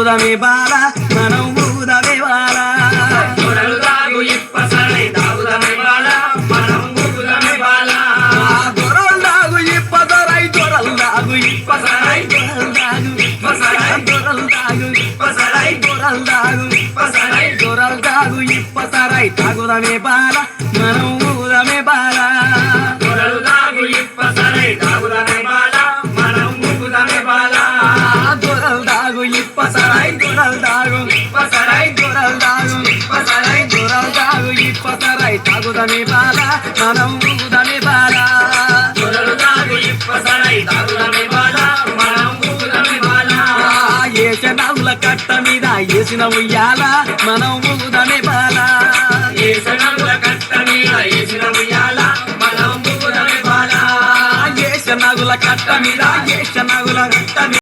తాగుదమే బాల మనం ఊదమే బాల దొరలు తాగు ఇప్పసరై తాగుదమే బాల మనం ఊగుదమే బాల దొరలు తాగు ఇప్పసరై దొరలు తాగు ఇప్పసరై దొరలు తాగు ఇప్పసరై దొరలు తాగు ఇప్పసరై దొరలు తాగు ఇప్పసరై దొరలు తాగు ఇప్పసరై తాగుదమే బాల మనం ఊదమే బాల దొరలు తాగు ఇప్పసరై తాగుదమే బాల మనం ఊగుదమే బాల దొరలు తాగు ఇప్పసరై దొరలు తాగు ఇప్పసరై దొరలు తాగు ఇప్పసరై దొరలు తాగు ఇప్పసరై తాగుదమే బాల మనం ఊదమే బాల దొరలు తాగు ఇప్పసరై తాగుదమే బాల మనం ఊగుదమే బాల ఏషనవుల కట్ట మీద ఏసిన ఉయ్యాల మనం ఊదమే బాల ఏసనముల కట్ట మీద ఏసిన ఉయ్యాల మనం ఊగుదమే బాల ఏషనగుల కట్ట మీద ఏషనగుల కట్ట మీద